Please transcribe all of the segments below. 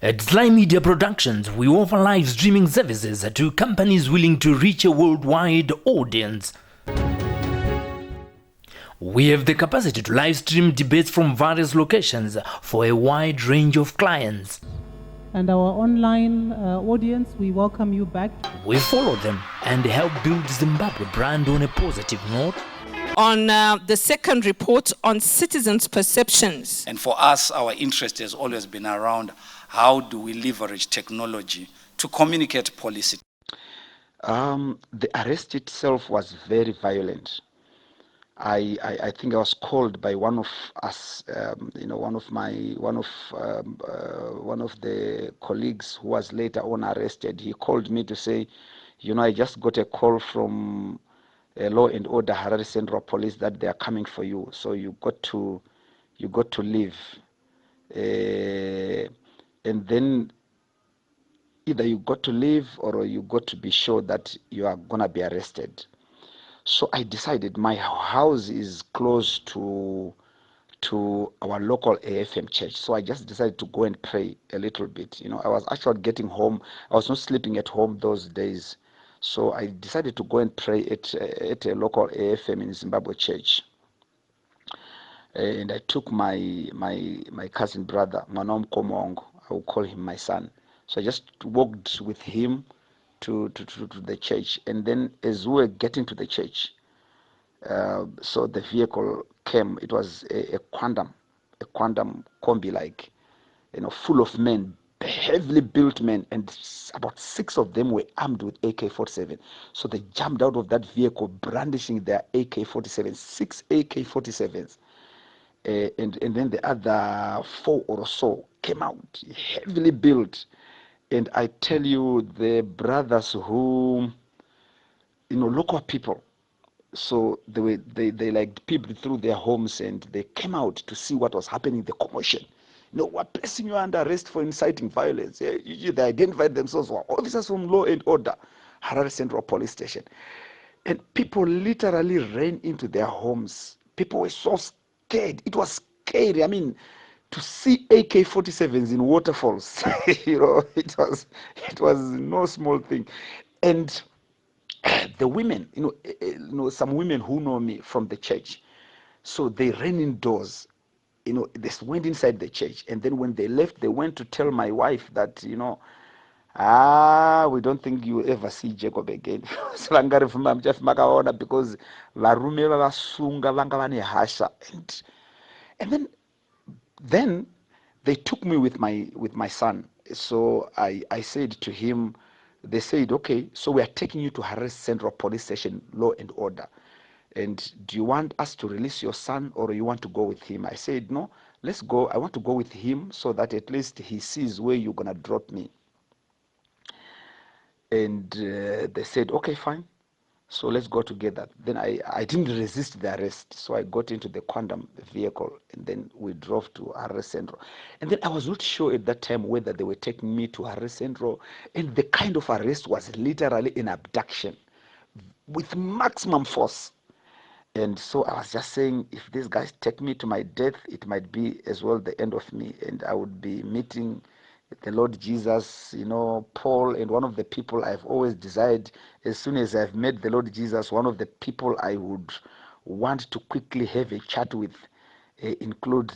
At SlyMedia Productions, we offer live streaming services to companies willing to reach a worldwide audience. We have the capacity to live stream debates from various locations for a wide range of clients. And our online audience, we welcome you back. We follow them and help build Zimbabwe brand on a positive note. On the second report on citizens' perceptions. And for us, our interest has always been around how do we leverage technology to communicate policy. The arrest itself was very violent. I think I was called by one of us, one of the colleagues who was later on arrested. He called me to say, I just got a call from Law and Order Harare Central Police that they are coming for you, so you got to leave. And then either you got to leave or you got to be sure that you are gonna be arrested. So I decided, my house is close to our local AFM church. So I just decided to go and pray a little bit. I was actually getting home. I was not sleeping at home those days. So I decided to go and pray at a local AFM in Zimbabwe church. And I took my cousin brother, Manom Komongo, I will call him my son. So I just walked with him to the church. And then as we were getting to the church, so the vehicle came. It was a quantum combi, like, full of men, heavily built men, and about 6 of them were armed with AK-47. So they jumped out of that vehicle brandishing their AK-47, 6 AK-47s. And then the other 4 or so came out, heavily built. And I tell you, the brothers who, local people, so they like peeped through their homes and they came out to see what was happening, the commotion. We're placing you under arrest for inciting violence. They identified themselves as officers from Law and Order, Harare Central Police Station. And people literally ran into their homes. People were so scared. It was scary. I mean, to see AK-47s in waterfalls, it was no small thing. And the women, some women who know me from the church, so they ran indoors. They went inside the church, and then when they left, they went to tell my wife that, we don't think you will ever see Jacob again. Because varume vavasunga vanga vane hasha. And then they took me with my son. So I said to him, they said, okay, so we are taking you to Harare Central Police Station, Law and Order. And do you want us to release your son or you want to go with him? I said, no, let's go. I want to go with him so that at least he sees where you're going to drop me. And they said, okay, fine. So let's go together. Then I didn't resist the arrest. So I got into the quantum vehicle and then we drove to Harare Central. And then I was not sure at that time whether they were taking me to Harare Central. And the kind of arrest was literally an abduction with maximum force. And so I was just saying, if these guys take me to my death, it might be as well the end of me. And I would be meeting the Lord Jesus, Paul, and one of the people I've always desired. As soon as I've met the Lord Jesus, one of the people I would want to quickly have a chat with include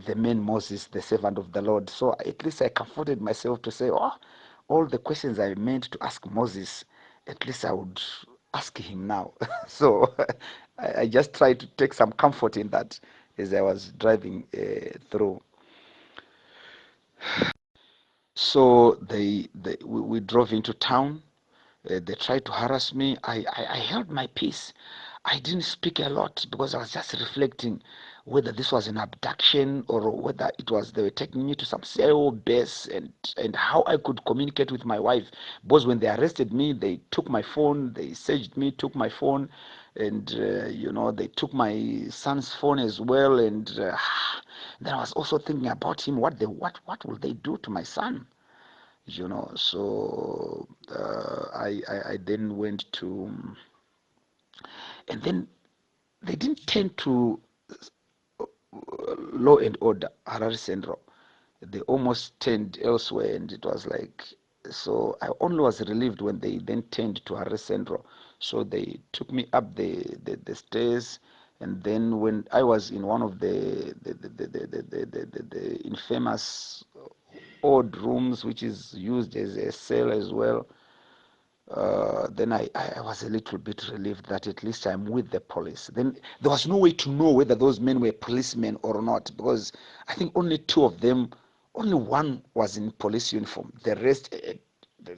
the man Moses, the servant of the Lord. So at least I comforted myself to say, all the questions I meant to ask Moses, at least I would ask him now. So I just tried to take some comfort in that as I was driving through. So we drove into town. They tried to harass me. I held my peace. I didn't speak a lot because I was just reflecting whether this was an abduction or whether it was they were taking me to some CIO base and how I could communicate with my wife. Because when they arrested me, they took my phone, they searched me, took my phone, and they took my son's phone as well. And then I was also thinking about him. What will they do to my son? So I then went to, and then they didn't tend to Law and Order, Harare Central. they almost turned elsewhere, and it was like, so I only was relieved when they then turned to Harare Central. So they took me up the stairs, and then when I was in one of the infamous odd rooms, which is used as a cell as well, then I was a little bit relieved that at least I'm with the police. Then there was no way to know whether those men were policemen or not, because I think only two of them, only one was in police uniform. The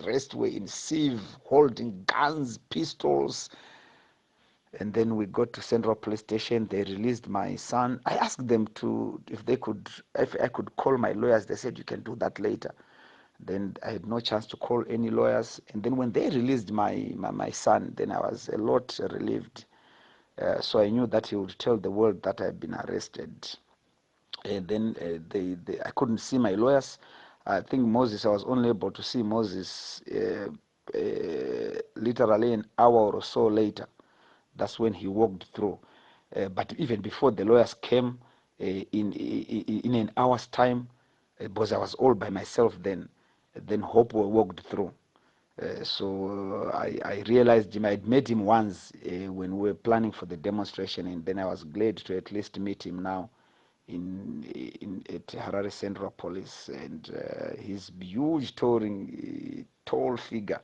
rest were in civ, holding guns, pistols. And then we got to Central Police Station. They released my son. I asked them if I could call my lawyers. They said you can do that later. Then I had no chance to call any lawyers. And then when they released my son, then I was a lot relieved. So I knew that he would tell the world that I had been arrested. And then I couldn't see my lawyers. I think Moses, I was only able to see Moses literally an hour or so later. That's when he walked through. But even before the lawyers came, in an hour's time, because I was all by myself then Hope walked through. So I realized him. I'd met him once when we were planning for the demonstration, and then I was glad to at least meet him now at Harare Central Police. And his huge, tall figure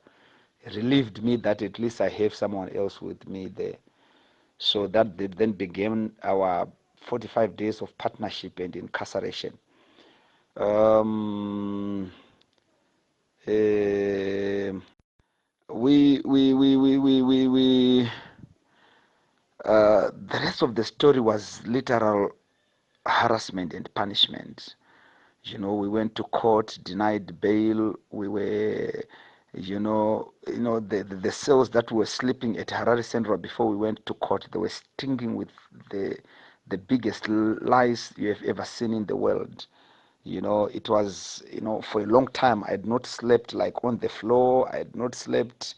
relieved me that at least I have someone else with me there. So that then began our 45 days of partnership and incarceration. Um, uh, the rest of the story was literal harassment and punishment. We went to court, denied bail. We were, the cells that were sleeping at Harare Central before we went to court, they were stinking with the biggest lies you have ever seen in the world. It was, for a long time I had not slept like on the floor. I had not slept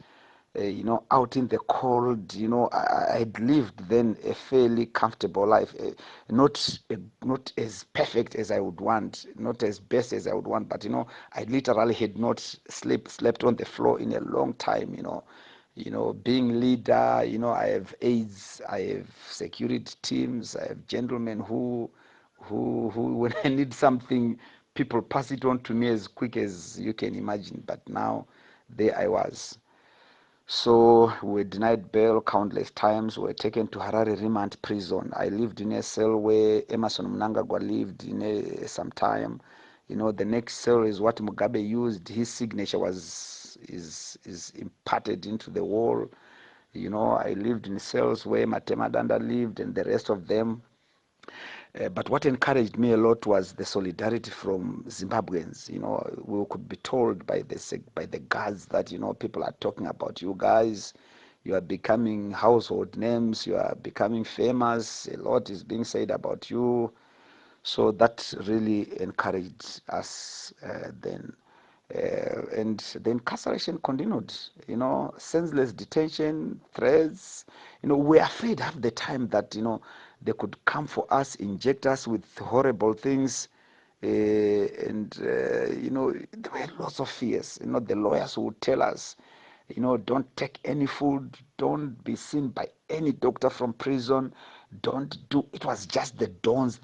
out in the cold. I had lived then a fairly comfortable life, not as perfect as I would want, not as best as I would want, but I literally had not slept on the floor in a long time. Being leader, I have aides, I have security teams, I have gentlemen who when I need something, people pass it on to me as quick as you can imagine. But now there I was. So we were denied bail countless times. We were taken to Harare Remand Prison. I lived in a cell where Emerson Mnangagwa lived in some time. The next cell is what Mugabe used. His signature is imparted into the wall. I lived in cells where Matema Danda lived and the rest of them. But what encouraged me a lot was the solidarity from Zimbabweans. We could be told by the guards that people are talking about you guys. You are becoming household names. You are becoming famous. A lot is being said about you. So that really encouraged us then. And the incarceration continued, senseless detention, threats. We're afraid half the time that, they could come for us, inject us with horrible things. There were lots of fears. The lawyers would tell us, don't take any food, don't be seen by any doctor from prison, don't do. It was just the dons.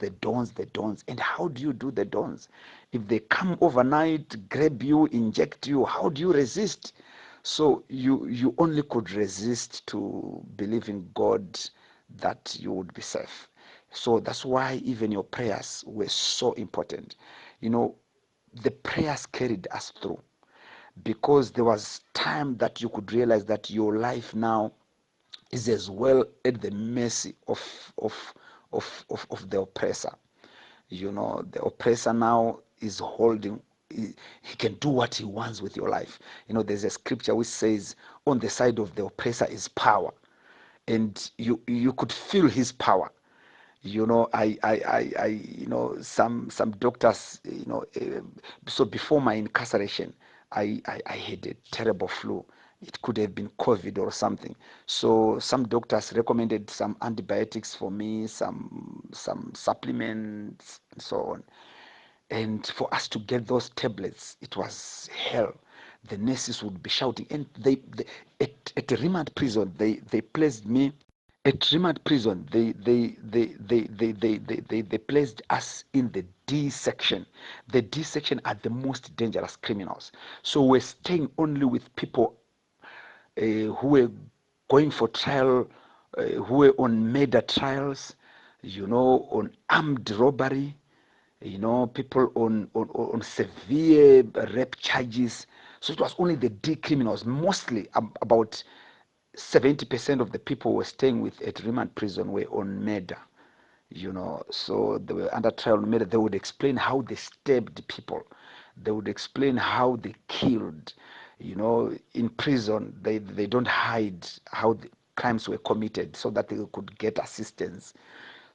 And how do you do the dons? If they come overnight, grab you, inject you, how do you resist? So you only could resist to believe in God that you would be safe. So that's why even your prayers were so important. The prayers carried us through, because there was time that you could realize that your life now is as well at the mercy of the oppressor. The oppressor now is holding. He can do what he wants with your life. There's a scripture which says, on the side of the oppressor is power, and you could feel his power. Some doctors, so before my incarceration, I had a terrible flu. It could have been COVID or something. So some doctors recommended some antibiotics for me, some supplements, and so on. And for us to get those tablets, it was hell. The nurses would be shouting. And at Remand prison, they placed me. At Remand prison, they placed us in the D section. The D section are the most dangerous criminals. So we're staying only with people who were going for trial, who were on murder trials, on armed robbery, people on severe rape charges. So it was only the D criminals, mostly about 70% of the people were staying with at Remand prison were on murder. So they were under trial on murder. They would explain how they stabbed people. They would explain how they killed. In prison, they don't hide how the crimes were committed so that they could get assistance.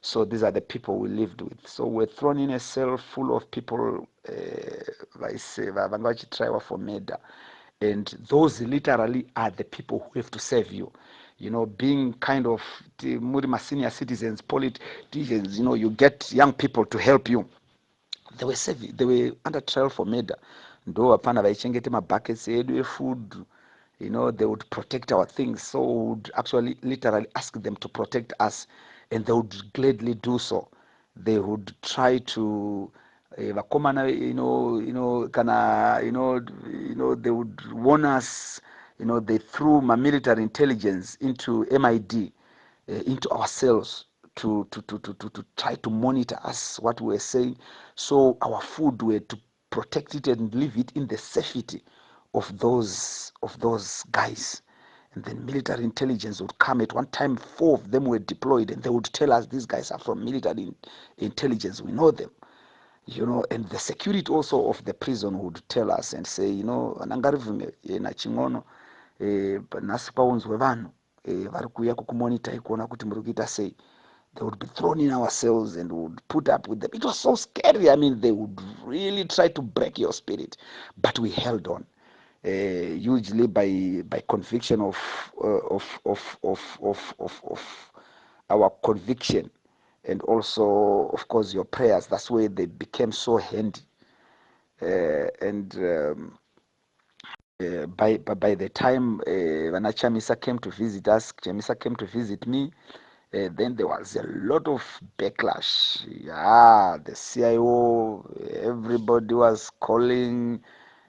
So these are the people we lived with. So we're thrown in a cell full of people, trial for murder. And those literally are the people who have to serve you. Being kind of senior citizens, politicians, you get young people to help you. They were under trial for murder. Ndo hapana vaichengete mabuckets edu efood. They would protect our things. So we would actually literally ask them to protect us, and they would gladly do so. They would try to vakomana, they would warn us. They threw my military intelligence into MID, into our cells to try to monitor us, what we were saying. So our food were to protect it and leave it in the safety of those guys. And then military intelligence would come. At one time 4 of them were deployed, and they would tell us these guys are from military intelligence, we know them. And the security also of the prison would tell us and say, Ngarivhume na chingono nasi paunzwe vanhu vari kuuya kukumonita ikuona kuti muri kuita sei. They would be thrown in our cells and would put up with them. It was so scary. I mean, they would really try to break your spirit, but we held on. Usually by conviction of our conviction, and also, of course, your prayers. That's where they became so handy. By the time when Chamisa came to visit us, Chamisa came to visit me, then there was a lot of backlash. Yeah, the CIO, everybody was calling.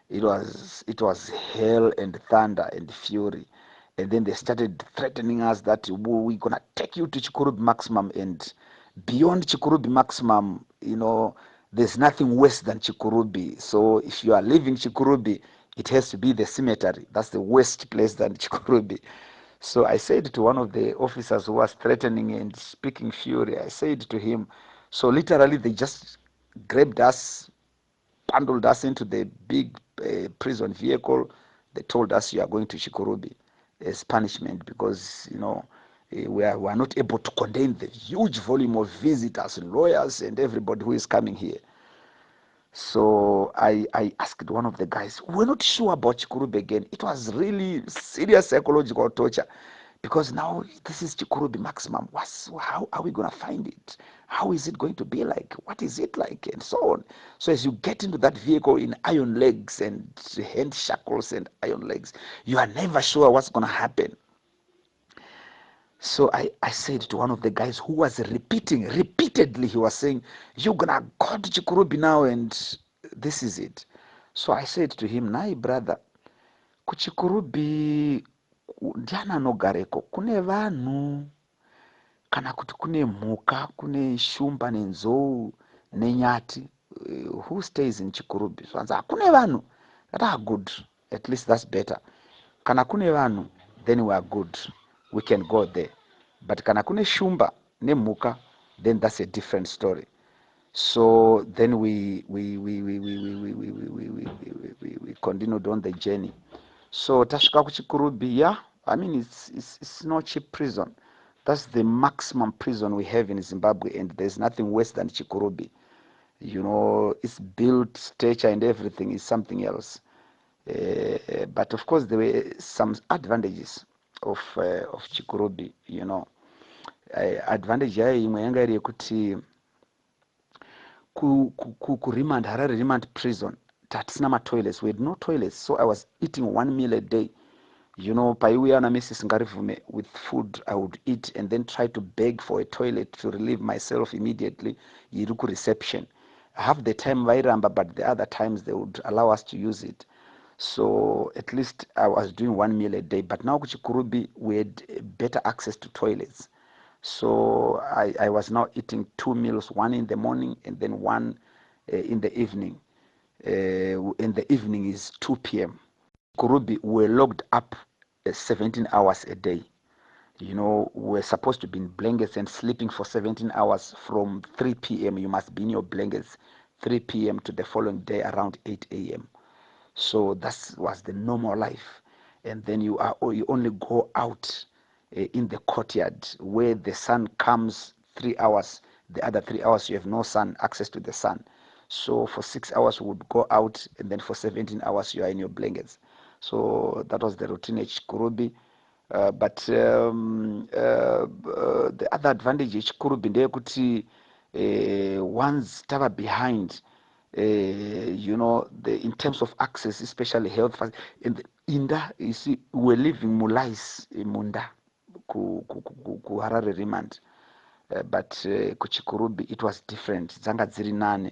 It was hell and thunder and fury. And then they started threatening us that we're gonna take you to Chukurubi Maximum, and beyond Chukurubi Maximum, there's nothing worse than Chukurubi. So if you are leaving Chukurubi, it has to be the cemetery. That's the worst place than Chukurubi. So I said to one of the officers who was threatening and speaking fury, I said to him, so literally they just grabbed us, bundled us into the big prison vehicle. They told us you are going to Chukurubi as punishment because, we are not able to contain the huge volume of visitors, lawyers, and everybody who is coming here. So I asked one of the guys, we're not sure about Chukurubi again. It was really serious psychological torture because now this is Chukurubi Maximum. How are we going to find it? How is it going to be like? What is it like? And so on. So as you get into that vehicle in iron legs and hand shackles and iron legs, you are never sure what's going to happen. So I said to one of the guys who was repeatedly, he was saying, you're going to go to Chukurubi now and this is it. So I said to him, Nai brother, kuchikurubi ndiana nogareko, kune vanhu, kana kuti kune mhuka, kune shumba nenzou nenyati, who stays in Chukurubi? So I said, kune vanhu, that are good, at least that's better. Kana kune vanhu, then we are good, we can go there. But kana kune shumba nemhuka, then that's a different story. So then we continued on the journey. So tasvika kuChukurubi, yeah, I mean it's no cheap prison. That's the maximum prison we have in Zimbabwe, and there's nothing worse than Chukurubi. It's built, stature, and everything is something else. But of course, there were some advantages of Chukurubi. Advantage yayo imwe yanga iri yekuti ku remand, Harare remand prison, tatisina toilets. We had no toilets, so I was eating 1 meal a day. You know, paiuya na Mrs. Ngarivhume with food I would eat and then try to beg for a toilet to relieve myself immediately. Yiruku reception. Half the time vairamba, but the other times they would allow us to use it. So at least I was doing 1 meal a day. But now Chukurubi, we had better access to toilets. So I was now eating 2 meals, one in the morning and then one in the evening. In the evening is 2 p.m. Chukurubi, we're locked up 17 hours a day. You know, we're supposed to be in blankets and sleeping for 17 hours from 3 p.m. You must be in your blankets 3 p.m. to the following day around 8 a.m. So that was the normal life. And then you only go out in the courtyard where the sun comes 3 hours. The other 3 hours you have no sun, access to the sun. So for 6 hours we would go out, and then for 17 hours you are in your blankets. So that was the routine at Chukurubi. But the other advantage at Chukurubi ndeyekuti once tava behind, you know, in terms of access, especially health, in the Inda, you see, we're living mulais munda ku Harare remand, but ku Chukurubi it was different. Zanga dziri nane.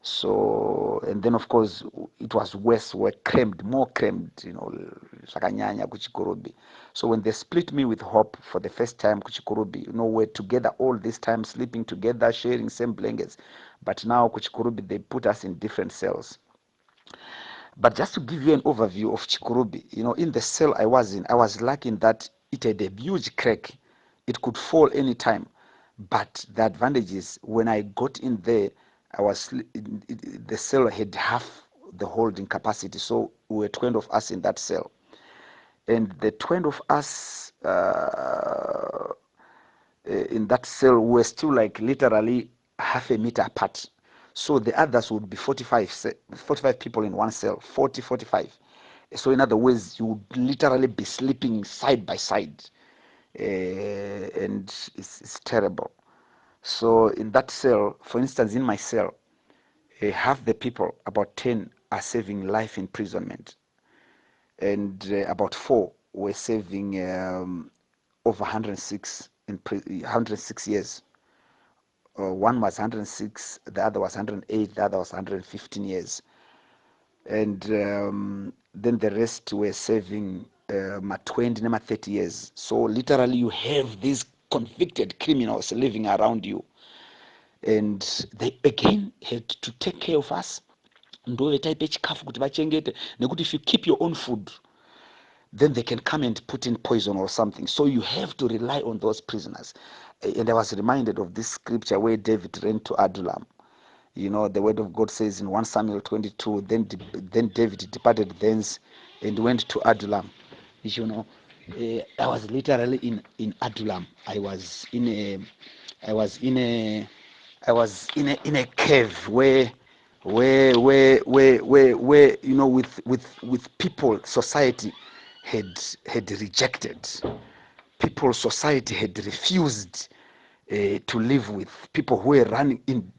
So, and then of course it was worse, were crammed, more crammed, you know, Sakanyanya Kuchikurubi. So when they split me with Hope for the first time, Kuchikurubi, you know, we're together all this time, sleeping together, sharing same blankets. But now Kuchikurubi, they put us in different cells. But just to give you an overview of Chukurubi, you know, in the cell I was in, I was lucky in that it had a huge crack. It could fall anytime. But the advantage is when I got in there, the cell had half the holding capacity. So we were 20 of us in that cell. And the 20 of us in that cell were still like literally half a meter apart. So the others would be 45 people in one cell, 45. So in other words, you would literally be sleeping side by side. And it's terrible. So in that cell, for instance, in my cell, half the people, about 10, are serving life imprisonment. And about 4 were serving over 106 years. One was 106, the other was 108, the other was 115 years. And then the rest were serving 20 and 30 years. So literally you have these convicted criminals living around you. And they again had to take care of us. Nekuti if you keep your own food, then they can come and put in poison or something. So you have to rely on those prisoners. And I was reminded of this scripture where David ran to Adullam. You know, the word of God says in 1 Samuel 22, then David departed thence and went to Adullam. You know, I was literally in Adullam. I was in a cave where you know, with people society had rejected. People society had refused to live with. People who were running in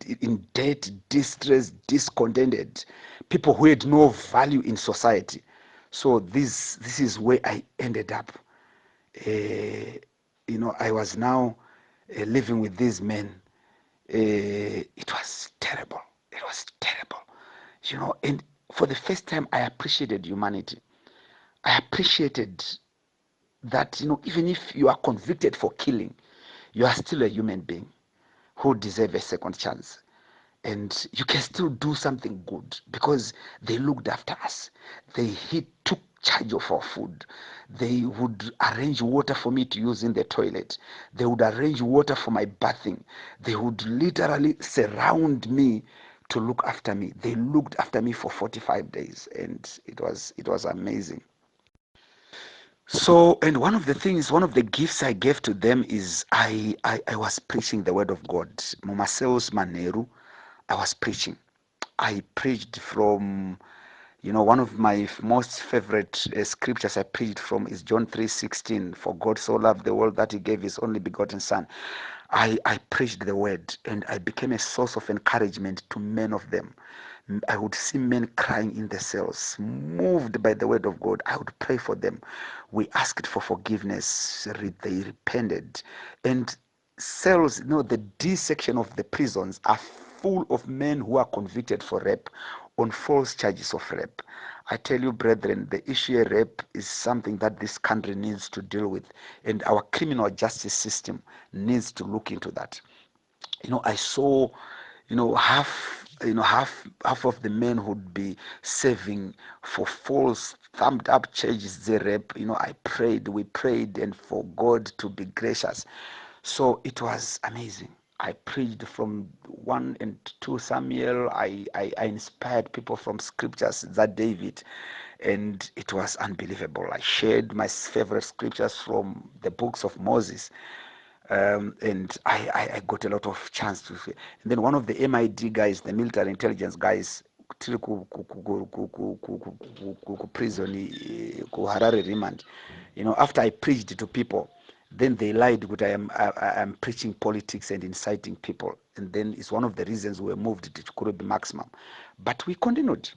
debt, distress, discontented, people who had no value in society. So this is where I ended up. You know, I was now living with these men. It was terrible. It was terrible. You know, and for the first time, I appreciated humanity. I appreciated that, you know, even if you are convicted for killing, you are still a human being who deserves a second chance. And you can still do something good because they looked after us. He took charge of our food. They would arrange water for me to use in the toilet. They would arrange water for my bathing. They would literally surround me to look after me. They looked after me for 45 days, and it was amazing. So, and one of the gifts I gave to them is I was preaching the word of God. Mumaseus Maneru, I was preaching. I preached from, you know, one of my most favorite scriptures I preached from is John 3:16. For God so loved the world that he gave his only begotten son. I preached the word, and I became a source of encouragement to men of them. I would see men crying in the cells, moved by the word of God. I would pray for them. We asked for forgiveness. They repented. And cells, the D section of the prisons are full of men who are convicted for rape on false charges of rape. I tell you, brethren, the issue of rape is something that this country needs to deal with, and our criminal justice system needs to look into that. I saw, half of the men who'd be serving for false thumbed up charges they rape. We prayed, and for God to be gracious. So it was amazing. I preached from 1 and 2 Samuel. I inspired people from scriptures that David, and it was unbelievable. I shared my favorite scriptures from the books of Moses. And I got a lot of chance to. And then one of the MID guys, the military intelligence guys, prison, Harare remand. After I preached to people, then they lied that I am preaching politics and inciting people. And then it's one of the reasons we were moved to Chukurubi Maximum. But we continued,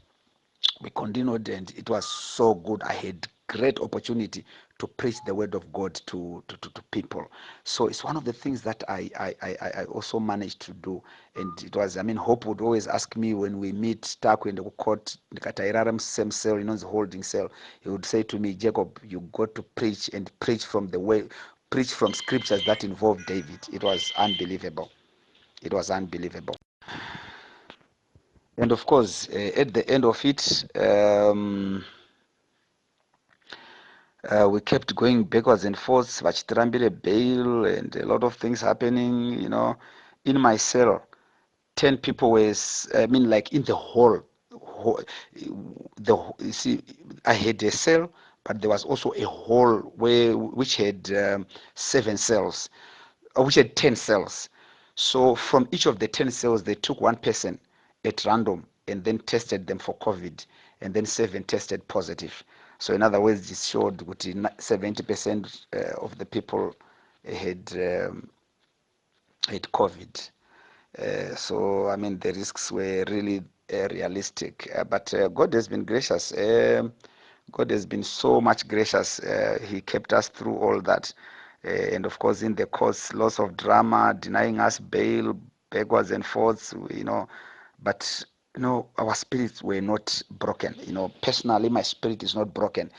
and it was so good. I had great opportunity to preach the word of God to people. So it's one of the things that I also managed to do. And it was, Hope would always ask me when we meet, talk in the court, same cell, the holding cell. He would say to me, Jacob, you got to preach, and preach from scriptures that involve David. It was unbelievable. It was unbelievable. And of course, at the end of it, we kept going backwards and forwards, vachitirambire bail, and a lot of things happening. In my cell, 10 people were, like in the hall. You see, I had a cell, but there was also a hall which had 7 cells, which had 10 cells. So from each of the 10 cells, they took one person at random and then tested them for COVID, and then 7 tested positive. So in other words, it showed that 70% of the people had COVID. So the risks were really realistic. But God has been gracious. God has been so much gracious. He kept us through all that. And of course, in the course, lots of drama, denying us bail, backwards and forwards, But our spirits were not broken. Personally, my spirit is not broken.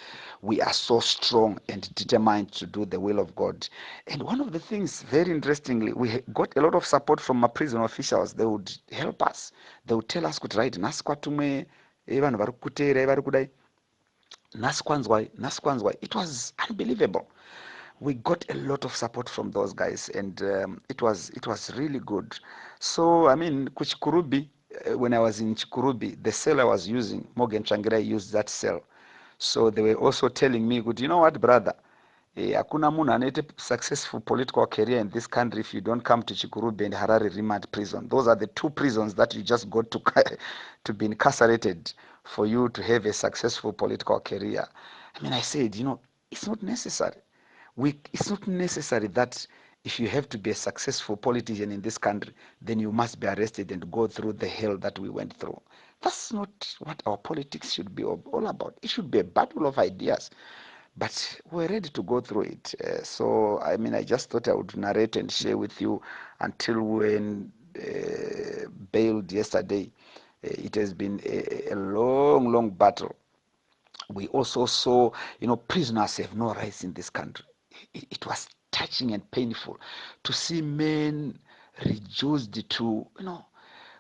We are so strong and determined to do the will of God. And one of the things, very interestingly, we got a lot of support from our prison officials. They would help us. They would tell us kuti right, nasikwatumwe vanhu vari kuteera vari kudai, nasikwanzwai. It was unbelievable. We got a lot of support from those guys, and it was really good. So Kuchikurubi, when I was in Chukurubi, the cell I was using, Morgan Changira used that cell. So they were also telling me, good, you know what, brother, hakuna munhu anoita successful political career in this country if you don't come to Chukurubi and Harare remand prison. Those are the 2 prisons that you just got to be incarcerated for you to have a successful political career. I said, it's not necessary. It's not necessary that if you have to be a successful politician in this country, then you must be arrested and go through the hell that we went through. That's not what our politics should be all about. It should be a battle of ideas. But we're ready to go through it. So I just thought I would narrate and share with you until when bailed yesterday. It has been a long battle. We also saw, prisoners have no rights in this country. It was touching and painful to see men reduced to,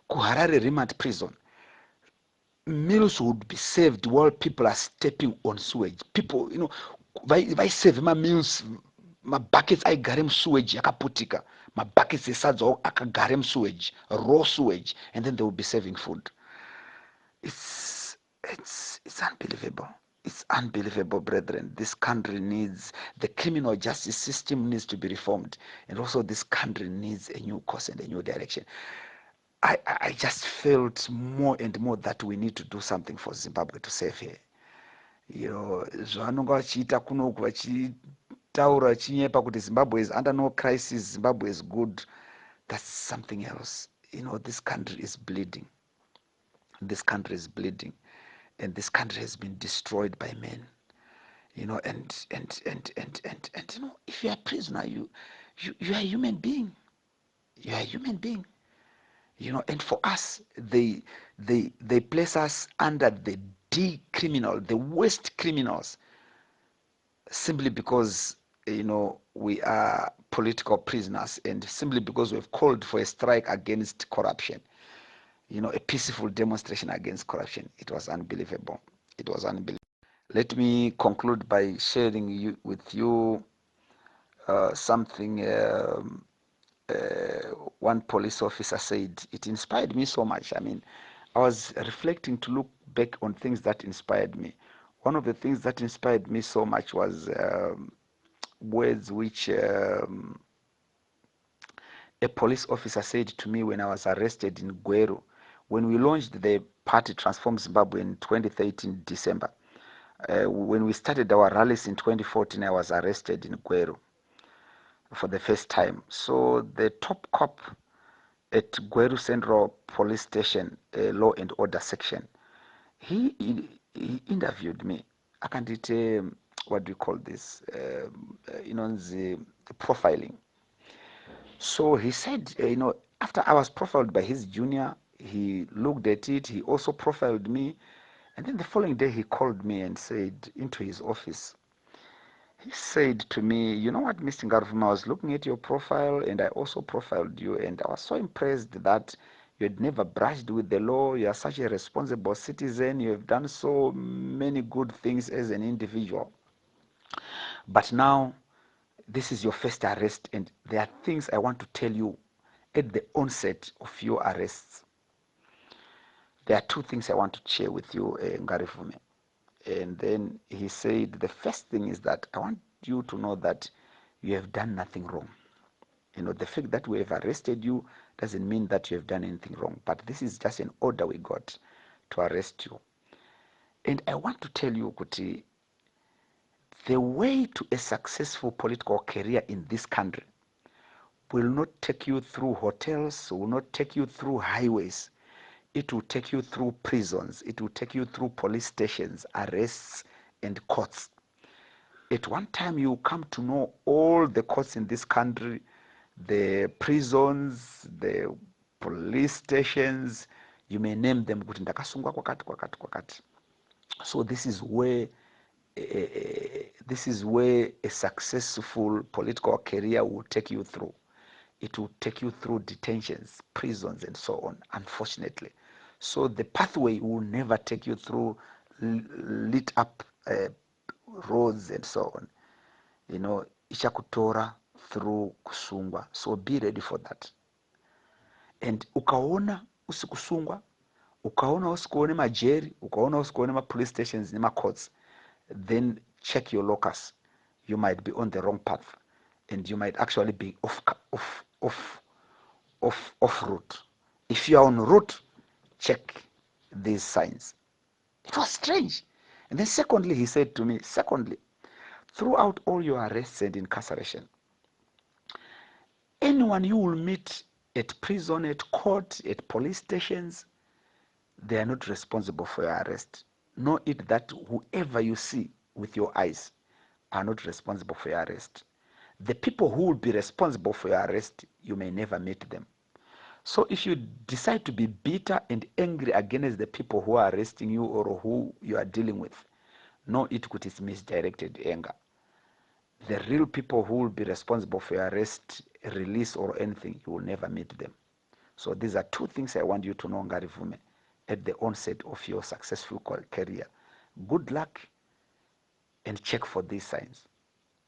Harare remand prison. Meals would be served while people are stepping on sewage. People, vai serve my meals, my buckets aigare sewage yakaputika, my buckets esadza akagare sewage, raw sewage, and then they will be serving food. It's unbelievable. It's unbelievable, brethren. This country needs, the criminal justice system needs to be reformed, and also this country needs a new course and a new direction. I just felt more and more that we need to do something for Zimbabwe to save here. Zvavanonga vachiita kunoku taura chinyepa kuti Zimbabwe is under no crisis, Zimbabwe is good, that's something else. You know, this country is bleeding. This country is bleeding, and this country has been destroyed by men. You know, and you know, if you are a prisoner, you are a human being. You are a human being. You know, and for us, they place us under the criminal, the worst criminals, simply because, you know, we are political prisoners, and simply because we've called for a strike against corruption, you know, a peaceful demonstration against corruption. It was unbelievable. It was unbelievable. Let me conclude by sharing with you something one police officer said. It inspired me so much. I mean, I was reflecting to look back on things that inspired me. One of the things that inspired me so much was words which a police officer said to me when I was arrested in Gweru. When we launched the party Transform Zimbabwe in 2013 December, when we started our rallies in 2014, I was arrested in Gweru for the first time. So the top cop at Gweru Central Police Station, Law and Order Section, he interviewed me. I can detail what do you call this? You know, the profiling. So he said, you know, after I was profiled by his junior, he looked at it. He also profiled me, and then the following day he called me and said into his office. He said to me, you know what, Mr. Ngarivhume, I was looking at your profile and I also profiled you, and I was so impressed that you had never brushed with the law. You are such a responsible citizen. You have done so many good things as an individual. But now, this is your first arrest, and there are things I want to tell you at the onset of your arrests. There are two things I want to share with you, Ngarivhume. And then he said, the first thing is that I want you to know that you have done nothing wrong. You know, the fact that we have arrested you doesn't mean that you have done anything wrong, but this is just an order we got to arrest you. And I want to tell you, Kuti, the way to a successful political career in this country will not take you through hotels, will not take you through highways. It will take you through prisons. It will take you through police stations, arrests, and courts. At one time, you come to know all the courts in this country, the prisons, the police stations. You may name them. So this is where a successful political career will take you through. It will take you through detentions, prisons, and so on, unfortunately. So the pathway will never take you through lit up roads and so on. You know, ichakutora through kusungwa. So be ready for that. And ukaona usikusungwa, ukaona usikuone majeri, ukaona usikuone ma police stations, nema courts, then check your locus. You might be on the wrong path, and you might actually be off route. If you are on route, check these signs. It was strange. And then secondly, he said to me, throughout all your arrests and incarceration, anyone you will meet at prison, at court, at police stations, they are not responsible for your arrest. Know it that whoever you see with your eyes are not responsible for your arrest. The people who will be responsible for your arrest, you may never meet them. So if you decide to be bitter and angry against the people who are arresting you or who you are dealing with, know it could is misdirected anger. The real people who will be responsible for your arrest, release, or anything, you will never meet them. So these are two things I want you to know, Ngarivhume, at the onset of your successful career. Good luck, and check for these signs.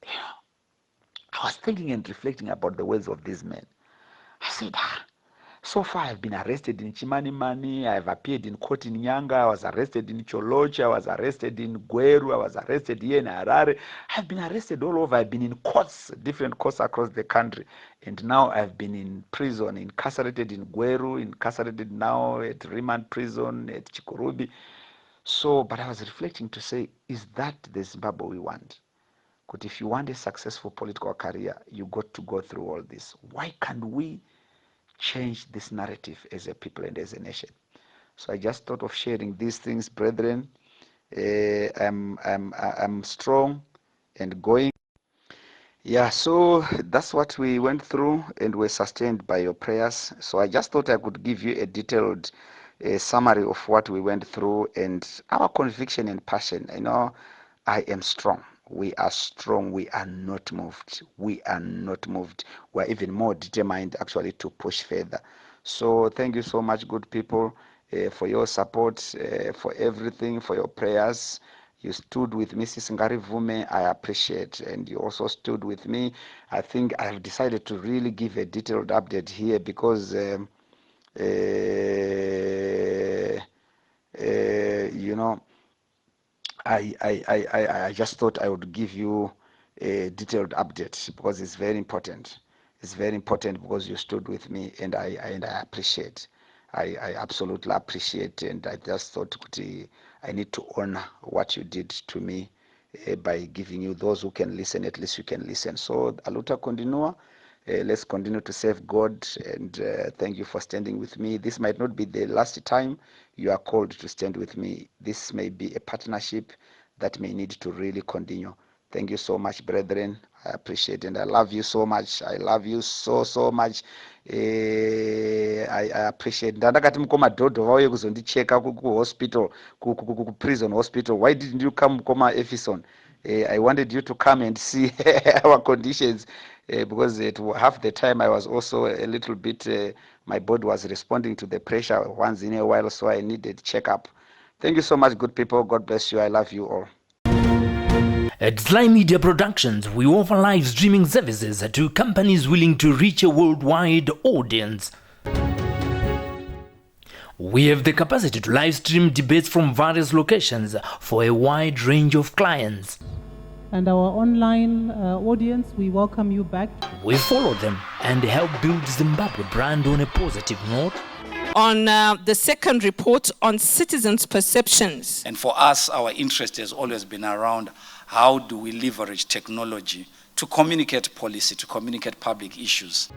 Yeah. I was thinking and reflecting about the words of these men. I said, so far I've been arrested in Chimanimani, I've appeared in court in Nyanga, I was arrested in Cholocha, I was arrested in Gweru, I was arrested here in Harare. I've been arrested all over. I've been in courts, different courts across the country. And now I've been in prison, incarcerated in Gweru, incarcerated now at Remand Prison, at Chukurubi. So, but I was reflecting to say, is that the Zimbabwe we want? But if you want a successful political career, you got to go through all this. Why can't we change this narrative as a people and as a nation? So I just thought of sharing these things, brethren. I'm strong and going. Yeah, so that's what we went through and were sustained by your prayers. So I just thought I could give you a detailed summary of what we went through and our conviction and passion. You know, I am strong. We are strong. We are not moved. We are not moved. We are even more determined actually to push further. So thank you so much, good people, for your support, for everything, for your prayers. You stood with Mrs. Ngarivhume, I appreciate, and you also stood with me. I think I have decided to really give a detailed update here because, you know, I just thought I would give you a detailed update because it's very important. It's very important because you stood with me, and I appreciate. I absolutely appreciate, and I just thought I need to honor what you did to me by giving you those who can listen. At least you can listen. So aluta continua. Let's continue to serve God, and thank you for standing with me. This might not be the last time you are called to stand with me. This may be a partnership that may need to really continue. Thank you so much, brethren. I appreciate it, and I love you so much. I love you so much. I appreciate. Ndandakati mukoma dhodho vauye kuzondicheka kuhospital, prison hospital. Why didn't you come mukoma Efeson? I wanted you to come and see our conditions because half the time I was also a little bit, my body was responding to the pressure once in a while, so I needed checkup. Thank you so much, good people. God bless you. I love you all. At SlyMedia Productions, we offer live streaming services to companies willing to reach a worldwide audience. We have the capacity to live stream debates from various locations for a wide range of clients. And our online audience, we welcome you back. We follow them and help build Zimbabwe brand on a positive note. On the second report on citizens' perceptions. And for us, our interest has always been around how do we leverage technology to communicate policy, to communicate public issues.